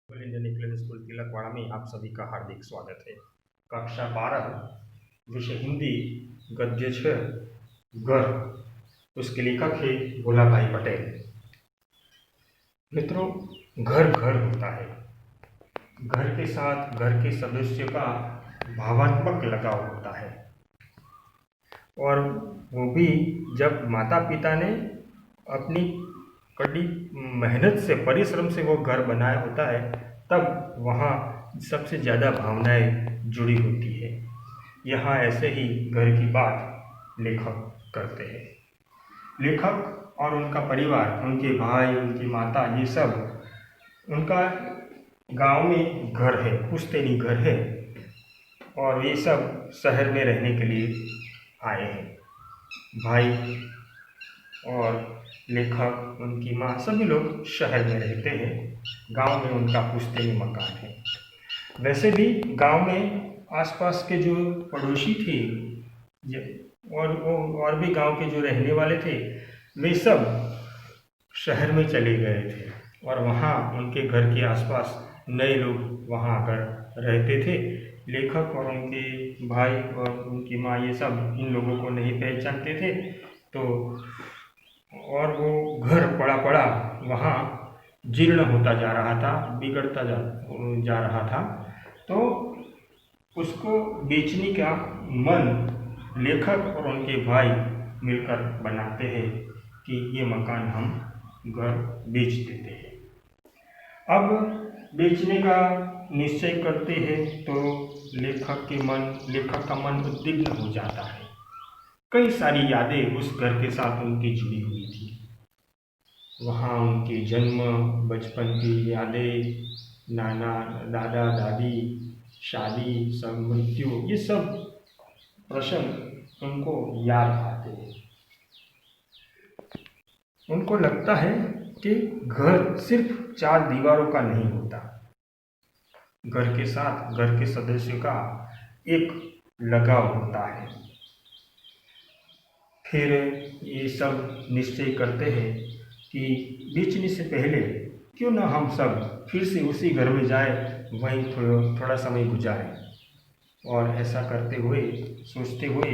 All Indian English school Tilakwada में आप सभी का हार्दिक स्वागत है। कक्षा 12 विषय हिंदी गद्य 6 घर। उसके लेखक है भोला भाई पटेल। मित्रों, घर घर होता है। घर के साथ घर के सदस्यों का भावात्मक लगाव होता है, और वो भी जब माता पिता ने अपनी कड़ी मेहनत से, परिश्रम से वो घर बनाया होता है, तब वहाँ सबसे ज़्यादा भावनाएं जुड़ी होती है। यहाँ ऐसे ही घर की बात लेखक करते हैं। लेखक और उनका परिवार, उनके भाई, उनकी माता, ये सब उनका गांव में घर है, पुश्तैनी घर है, और ये सब शहर में रहने के लिए आए हैं। भाई और लेखक, उनकी माँ, सभी लोग शहर में रहते हैं। गांव में उनका पुश्तैनी मकान है। वैसे भी गांव में आसपास के जो पड़ोसी थे और भी गांव के जो रहने वाले थे, वे सब शहर में चले गए थे, और वहाँ उनके घर के आसपास नए लोग वहाँ आकर रहते थे। लेखक और उनके भाई और उनकी माँ ये सब इन लोगों को नहीं पहचानते थे, तो और वो घर पड़ा पड़ा वहाँ जीर्ण होता जा रहा था, बिगड़ता जा रहा था। तो उसको बेचने का मन लेखक और उनके भाई मिलकर बनाते हैं कि ये मकान हम घर बेच देते हैं। अब बेचने का निश्चय करते हैं तो लेखक का मन उद्विग्न हो जाता है। कई सारी यादें उस घर के साथ उनकी जुड़ी हुई थी। वहाँ उनके जन्म, बचपन की यादें, नाना दादा दादी, शादी, सब मृत्यु, ये सब प्रसंग उनको याद आते हैं। उनको लगता है कि घर सिर्फ 4 दीवारों का नहीं होता। घर के साथ घर के सदस्यों का एक लगाव होता है। फिर ये सब निश्चय करते हैं कि बेचने से पहले क्यों ना हम सब फिर से उसी घर में जाए, वहीं थोड़ा समय गुजारें। और ऐसा करते हुए, सोचते हुए,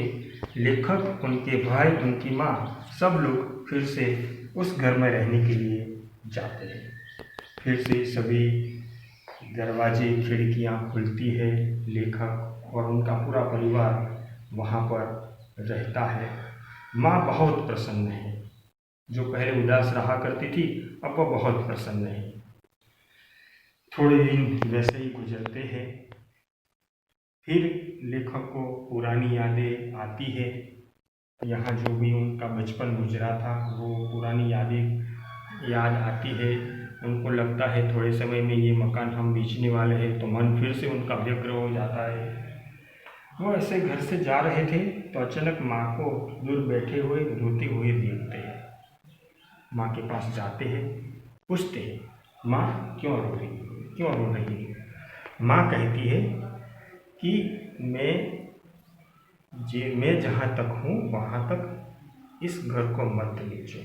लेखक, उनके भाई, उनकी माँ, सब लोग फिर से उस घर में रहने के लिए जाते हैं। फिर से सभी दरवाजे, खिड़कियाँ खुलती है। लेखक और उनका पूरा परिवार वहाँ पर रहता है। माँ बहुत प्रसन्न है। जो पहले उदास रहा करती थी, अब वो बहुत प्रसन्न है। थोड़े दिन वैसे ही गुजरते हैं। फिर लेखक को पुरानी यादें आती है। यहाँ जो भी उनका बचपन गुजरा था, वो पुरानी यादें याद आती है। उनको लगता है थोड़े समय में ये मकान हम बेचने वाले हैं, तो मन फिर से उनका व्यग्र हो जाता है। वो ऐसे घर से जा रहे थे तो अचानक माँ को दूर बैठे हुए रोते हुए देखते हैं। माँ के पास जाते हैं, पूछते हैं, माँ क्यों रो रही है, क्यों रो रही है? माँ कहती है कि मैं जहाँ तक हूँ वहाँ तक इस घर को मत बेचो।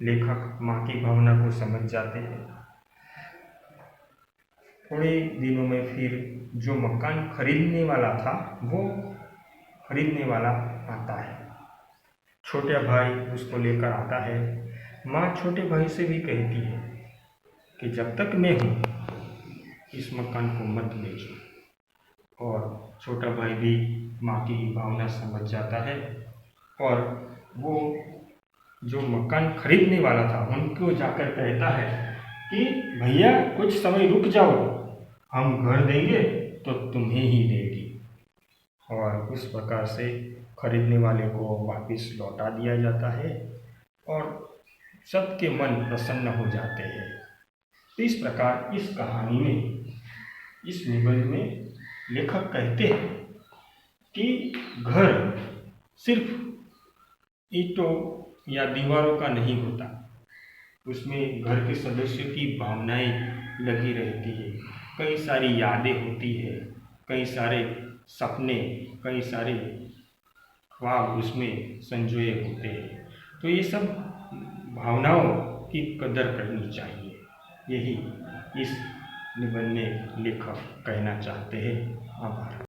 लेखक माँ की भावना को समझ जाते हैं। थोड़े दिनों में फिर जो मकान खरीदने वाला था, वो खरीदने वाला आता है। छोटा भाई उसको लेकर आता है। माँ छोटे भाई से भी कहती है कि जब तक मैं हूँ इस मकान को मत बेचो। और छोटा भाई भी माँ की भावना समझ जाता है, और वो जो मकान खरीदने वाला था उनको जाकर कहता है कि भैया कुछ समय रुक जाओ, हम घर देंगे तो तुम्हें ही देगी। और उस प्रकार से खरीदने वाले को वापस लौटा दिया जाता है, और सबके मन प्रसन्न हो जाते हैं। तो इस प्रकार इस कहानी में, इस निबंध में लेखक कहते हैं कि घर सिर्फ ईंटों या दीवारों का नहीं होता, उसमें घर के सदस्यों की भावनाएं लगी रहती है। कई सारी यादें होती है, कई सारे सपने, कई सारे ख्वाब उसमें संजोए होते हैं। तो ये सब भावनाओं की कदर करनी चाहिए। यही इस निबंध में लेखक कहना चाहते हैं। आभार।